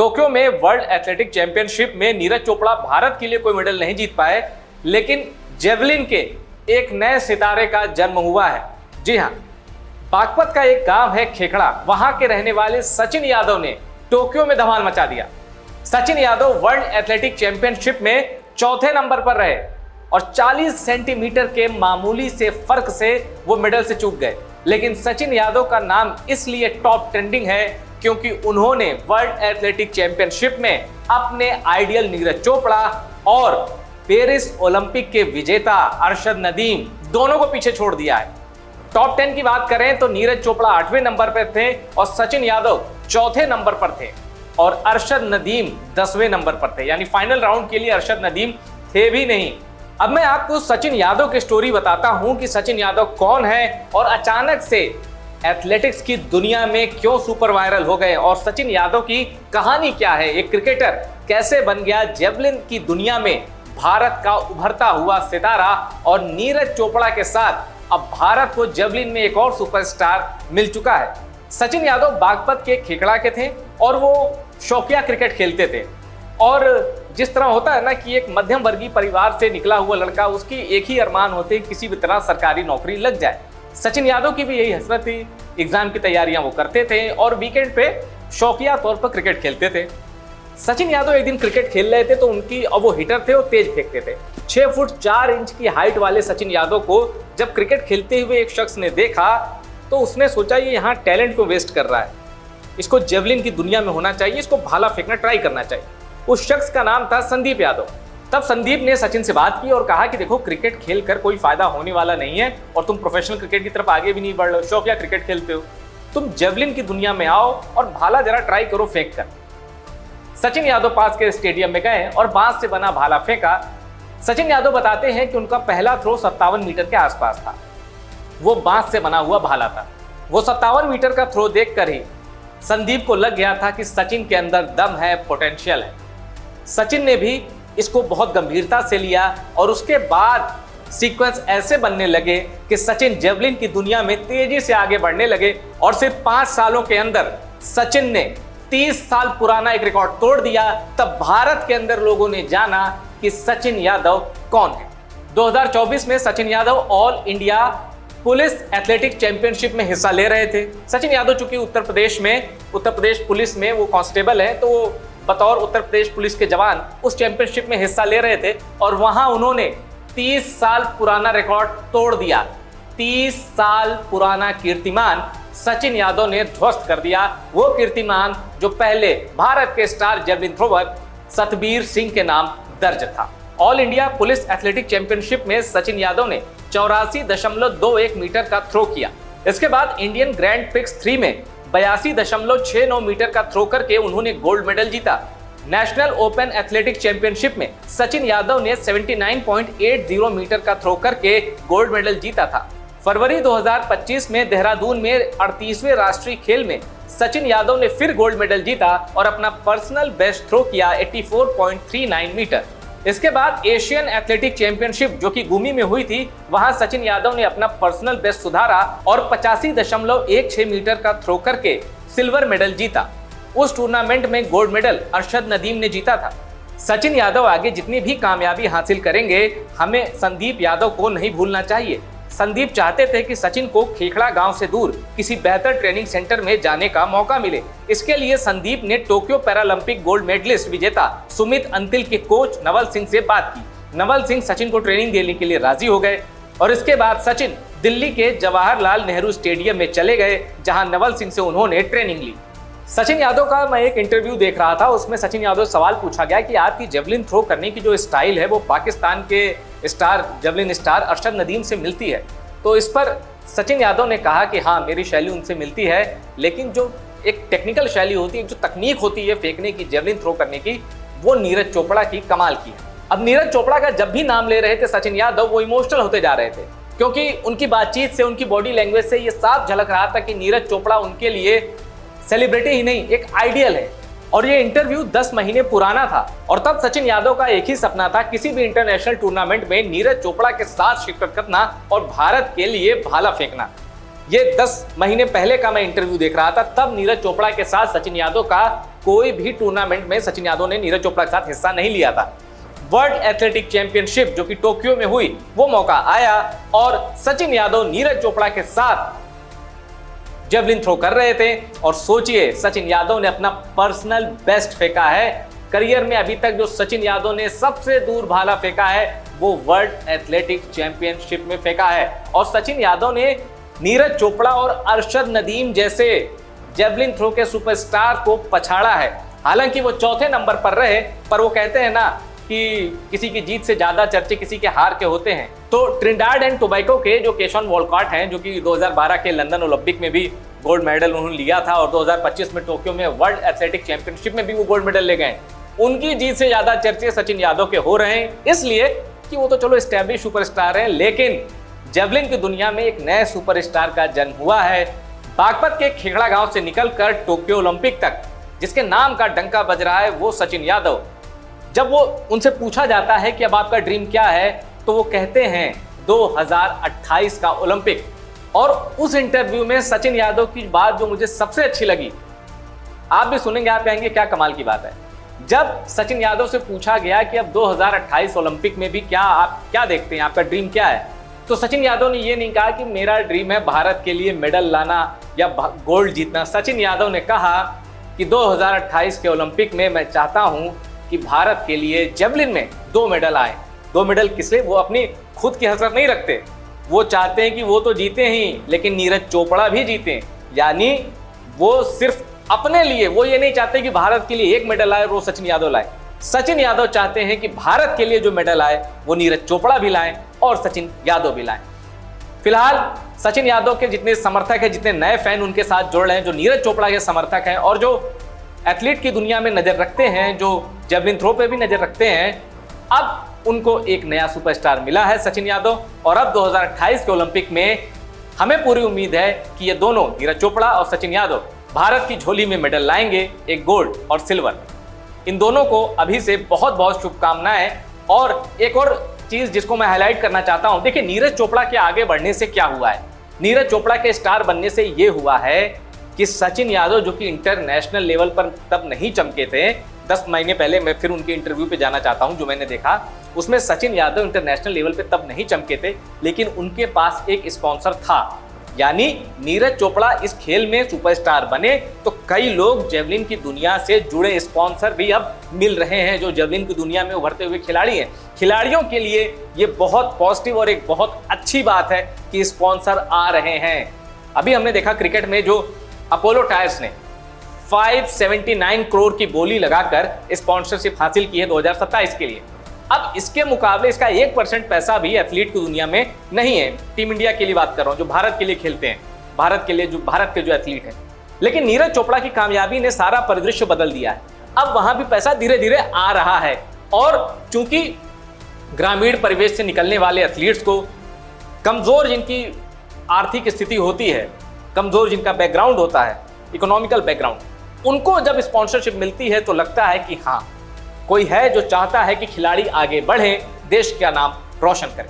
Tokyo में world athletic championship में नीरज चोपड़ा भारत के लिए कोई मेडल नहीं जीत पाए, लेकिन जेवलिन के एक नए सितारे का जन्म हुआ है। जी हाँ, बागपत का एक गांव है खेखड़ा, वहां के रहने वाले सचिन यादव ने टोक्यो में धमाल मचा दिया। Sachin Yadav world athletic championship में चौथे नंबर पर रहे और 40 सेंटीमीटर के मामूली से फर्क से वो मेडल से चूक गए। लेकिन सचिन यादव का नाम इसलिए टॉप ट्रेंडिंग है क्योंकि उन्होंने वर्ल्ड एथलेटिक चैंपियनशिप में अपने आइडियल नीरज चोपड़ा और पेरिस ओलंपिक के विजेता अरशद नदीम दोनों को पीछे छोड़ दिया है। टॉप 10 की बात करें तो नीरज चोपड़ा 8वें नंबर पर थे और सचिन यादव चौथे नंबर पर थे और अरशद नदीम 10वें नंबर पर थे, यानी फाइनल राउंड के लिए अरशद नदीम थे भी नहीं। अब मैं आपको सचिन यादव की स्टोरी बताता हूं कि सचिन यादव कौन है और अचानक से एथलेटिक्स की दुनिया में क्यों सुपर वायरल हो गए और सचिन यादव की कहानी क्या है, एक क्रिकेटर कैसे बन गया जेवलिन की दुनिया में भारत का उभरता हुआ सितारा। और नीरज चोपड़ा के साथ अब भारत को जेवलिन में एक और सुपरस्टार मिल चुका है। सचिन यादव बागपत के खेखड़ा के थे और वो शौकिया क्रिकेट खेलते थे। और जिस तरह होता है ना कि एक मध्यम वर्गीय परिवार से निकला हुआ लड़का, उसकी एक ही अरमान होते हैं किसी भी तरह सरकारी नौकरी लग जाए। सचिन यादव की भी यही हसरत थी, एग्जाम की तैयारियां वो करते थे और वीकेंड पे शौकिया तौर पर क्रिकेट खेलते थे। सचिन यादव एक दिन क्रिकेट खेल रहे थे तो उनकी, अब वो हिटर थे, वो तेज फेंकते थे। 6 फुट 4 इंच की हाइट वाले सचिन यादव को जब क्रिकेट खेलते हुए एक शख्स ने देखा तो उसने सोचा ये यहाँ टैलेंट को वेस्ट कर रहा है, इसको जेवलिन की दुनिया में होना चाहिए, इसको भाला फेंकना ट्राई करना चाहिए। उस शख्स का नाम था संदीप यादव। तब संदीप ने सचिन से बात की और कहा कि देखो, क्रिकेट खेल कर कोई फायदा होने वाला नहीं है और तुम प्रोफेशनल क्रिकेट की तरफ आगे भी नहीं बढ़ रहे हो, शौकिया क्रिकेट खेलते हो, तुम जेवलिन की दुनिया में आओ और भाला जरा ट्राई करो फेंक कर। सचिन यादव पास के स्टेडियम में गए और बांस से बना भाला फेंका। सचिन यादव बताते हैं कि उनका पहला थ्रो 57 मीटर के आसपास था। वो बांस से बना हुआ भाला था। वो 57 मीटर का थ्रो देखकर ही संदीप को लग गया था कि सचिन के अंदर दम है, पोटेंशियल है। सचिन ने भी इसको बहुत गंभीरता से लिया और उसके बाद सीक्वेंस ऐसे बनने लगे कि सचिन जेवलिन की दुनिया में तेजी से आगे बढ़ने लगे और सिर्फ 5 सालों के अंदर सचिन ने 30 साल पुराना एक रिकॉर्ड तोड़ दिया। तब भारत के अंदर लोगों ने जाना कि सचिन यादव कौन है। 2024 में Sachin Yadav all India police athletic championship में हिस्सा ले रहे थे। सचिन यादव चूंकि उत्तर प्रदेश पुलिस में वो कांस्टेबल है, तो बतौर उत्तर प्रदेश पुलिस के जवान उस चैंपियनशिप में हिस्सा ले रहे थे और वहां उन्होंने 30 साल पुराना रिकॉर्ड तोड़ दिया। 30 साल पुराना कीर्तिमान सचिन यादव ने ध्वस्त कर दिया। वो कीर्तिमान जो पहले भारत के star javelin thrower Satbir Singh के नाम दर्ज था। All India police athletic championship में सचिन यादव ने 84.21 मीटर का थ्रो किया। इसके बाद इंडियन ग्रैंड प्रिक्स 3 में 82.69 मीटर का थ्रो करके उन्होंने गोल्ड मेडल जीता। नेशनल ओपन एथलेटिक चैंपियनशिप में सचिन यादव ने 79.80 मीटर का थ्रो करके गोल्ड मेडल जीता था। फरवरी 2025 में देहरादून में 38वें राष्ट्रीय खेल में सचिन यादव ने फिर गोल्ड मेडल जीता और अपना पर्सनल बेस्ट थ्रो किया 84.39 मीटर। इसके बाद एशियन एथलेटिक चैंपियनशिप जो कि गुमी में हुई थी, वहां सचिन यादव ने अपना पर्सनल बेस्ट सुधारा और 85.16 मीटर का थ्रो करके सिल्वर मेडल जीता। उस टूर्नामेंट में गोल्ड मेडल अरशद नदीम ने जीता था। सचिन यादव आगे जितनी भी कामयाबी हासिल करेंगे, हमें संदीप यादव को नहीं भूलना चाहिए। संदीप चाहते थे कि सचिन को खेखड़ा गांव से दूर किसी बेहतर ट्रेनिंग सेंटर में जाने का मौका मिले। इसके लिए संदीप ने टोक्यो पैरालंपिक गोल्ड मेडलिस्ट विजेता सुमित अंतिल के कोच नवल सिंह से बात की। नवल सिंह सचिन को ट्रेनिंग देने के लिए राजी हो गए और इसके बाद सचिन दिल्ली के जवाहरलाल नेहरू स्टेडियम में चले गए, जहां नवल सिंह से उन्होंने ट्रेनिंग ली। सचिन यादव का मैं एक इंटरव्यू देख रहा था, उसमें सचिन यादव से सवाल पूछा गया कि आपकी जेवलिन थ्रो करने की जो स्टाइल है वो पाकिस्तान के star javelin star Arshad Nadeem से मिलती है। तो इस पर सचिन यादव ने कहा कि हाँ, मेरी शैली उनसे मिलती है, लेकिन जो एक टेक्निकल शैली होती है, जो तकनीक होती है फेंकने की, जेवलिन थ्रो करने की, वो नीरज चोपड़ा की कमाल की है। अब नीरज चोपड़ा का जब भी नाम ले रहे थे सचिन यादव, वो इमोशनल होते जा रहे थे क्योंकि उनकी बातचीत से, उनकी बॉडी लैंग्वेज से ये साफ झलक रहा था कि नीरज चोपड़ा उनके लिए सेलिब्रिटी ही नहीं, एक आइडियल है। और ये इंटरव्यू 10 महीने पुराना था और तब सचिन यादव का एक ही सपना था, किसी भी इंटरनेशनल टूर्नामेंट में नीरज चोपड़ा के साथ शिरकत करना और भारत के लिए भाला फेंकना। ये 10 महीने पहले का मैं इंटरव्यू देख रहा था, तब नीरज चोपड़ा के साथ सचिन यादव का कोई भी टूर्नामेंट में सचिन यादव ने नीरज चोपड़ा के साथ हिस्सा नहीं लिया था। वर्ल्ड एथलेटिक चैंपियनशिप जो कि टोक्यो में हुई, वो मौका आया और सचिन यादव नीरज चोपड़ा के साथ जेवलिन थ्रो कर रहे थे। और सोचिए, सचिन यादव ने अपना पर्सनल बेस्ट फेंका है। करियर में अभी तक जो सचिन यादव ने सबसे दूर भाला फेंका है वो वर्ल्ड एथलेटिक चैंपियनशिप में फेंका है। और सचिन यादव ने नीरज चोपड़ा और अरशद नदीम जैसे जेवलिन थ्रो के सुपरस्टार को पछाड़ा है। हालांकि वो चौथे नंबर पर रहे, पर वो कहते हैं ना कि किसी की जीत से ज्यादा चर्चे किसी के हार के होते हैं। तो ट्रिनिडाड एंड टोबैगो के जो केशॉन वॉलकॉट हैं, जो कि 2012 के लंदन ओलंपिक में भी गोल्ड मेडल उन्होंने लिया था और 2025 में टोक्यो में वर्ल्ड एथलेटिक चैंपियनशिप में भी वो गोल्ड मेडल ले गए, उनकी जीत से ज्यादा चर्चे सचिन यादव के हो रहे हैं। इसलिए कि वो तो चलो एस्टैब्लिश सुपरस्टार हैं, लेकिन जेवलिन की दुनिया में एक नए सुपरस्टार का जन्म हुआ है। बागपत के खेखड़ा गांव से निकलकर टोक्यो ओलंपिक तक जिसके नाम का डंका बज रहा है वो सचिन यादव। जब वो उनसे पूछा जाता है कि अब आपका ड्रीम क्या है, तो वो कहते हैं 2028 का ओलंपिक। और उस इंटरव्यू में सचिन यादव की बात जो मुझे सबसे अच्छी लगी, आप भी सुनेंगे, आप कहेंगे क्या कमाल की बात है। जब सचिन यादव से पूछा गया कि अब 2028 ओलंपिक में भी आप क्या देखते हैं, आपका ड्रीम क्या है, तो सचिन यादव ने ये नहीं कहा कि मेरा ड्रीम है भारत के लिए मेडल लाना या गोल्ड जीतना। सचिन यादव ने कहा कि 2028 के ओलंपिक में मैं चाहता हूं कि भारत के लिए जेवलिन में 2 मेडल आए। 2 मेडल किस लिए? वो अपनी खुद की हसरत नहीं रखते, वो चाहते हैं कि वो तो जीते ही, लेकिन नीरज चोपड़ा भी जीते। यानी वो सिर्फ अपने लिए, वो ये नहीं चाहते कि भारत के लिए 1 मेडल आए और वो सचिन यादव लाए। सचिन यादव चाहते हैं कि भारत के लिए जो मेडल आए वो नीरज चोपड़ा भी लाएं और सचिन यादव भी लाएं। फिलहाल सचिन यादव के जितने समर्थक हैं, जितने नए फैन उनके साथ जुड़ रहे हैं, जो नीरज चोपड़ा के समर्थक हैं और जो एथलीट की दुनिया में नजर रखते हैं, जो जेवलिन थ्रो पे भी नजर रखते हैं, अब उनको एक नया सुपरस्टार मिला है सचिन यादव। और अब 2028 के ओलंपिक में हमें पूरी उम्मीद है कि ये दोनों, नीरज चोपड़ा और सचिन यादव, भारत की झोली में मेडल लाएंगे, एक गोल्ड और सिल्वर। इन दोनों को अभी से बहुत बहुत शुभकामनाएं। और एक और चीज जिसको मैं हाईलाइट करना चाहता हूं, देखिए नीरज चोपड़ा के आगे बढ़ने से क्या हुआ है। नीरज चोपड़ा के स्टार बनने से ये हुआ है कि सचिन यादव, जो कि इंटरनेशनल लेवल पर तब नहीं चमके थे, 10 महीने पहले, मैं फिर उनके इंटरव्यू पे जाना चाहता हूं जो मैंने देखा, उसमें सचिन यादव इंटरनेशनल लेवल पे तब नहीं चमके थे, लेकिन उनके पास एक स्पॉन्सर था। यानी नीरज चोपड़ा इस खेल में सुपरस्टार बने तो कई लोग जेवलिन की दुनिया से जुड़े स्पॉन्सर भी अब मिल रहे हैं, जो जेवलिन की दुनिया में उभरते हुए खिलाड़ी हैं। खिलाड़ियों के लिए ये बहुत पॉजिटिव और एक बहुत अच्छी बात है कि स्पॉन्सर आ रहे हैं। अभी हमने देखा क्रिकेट में जो अपोलो टायर्स ने 579 करोड़ की बोली लगाकर स्पॉन्सरशिप हासिल की है 2027 के लिए। अब इसके मुकाबले इसका 1% पैसा भी एथलीट की दुनिया में नहीं है। टीम इंडिया के लिए बात कर रहा हूं, जो भारत के लिए खेलते हैं, भारत के जो एथलीट हैं। लेकिन नीरज चोपड़ा की कामयाबी ने सारा परिदृश्य बदल दिया है। अब वहां भी पैसा धीरे धीरे आ रहा है। और चूंकि ग्रामीण परिवेश से निकलने वाले एथलीट्स को, कमजोर जिनकी आर्थिक स्थिति होती है, कमजोर जिनका बैकग्राउंड होता है, इकोनॉमिकल बैकग्राउंड, उनको जब स्पॉन्सरशिप मिलती है तो लगता है कि हाँ, कोई है जो चाहता है कि खिलाड़ी आगे बढ़े, देश का नाम रोशन करें।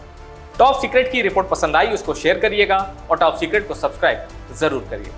टॉप सीक्रेट की रिपोर्ट पसंद आई उसको शेयर करिएगा और टॉप सीक्रेट को सब्सक्राइब जरूर करिए।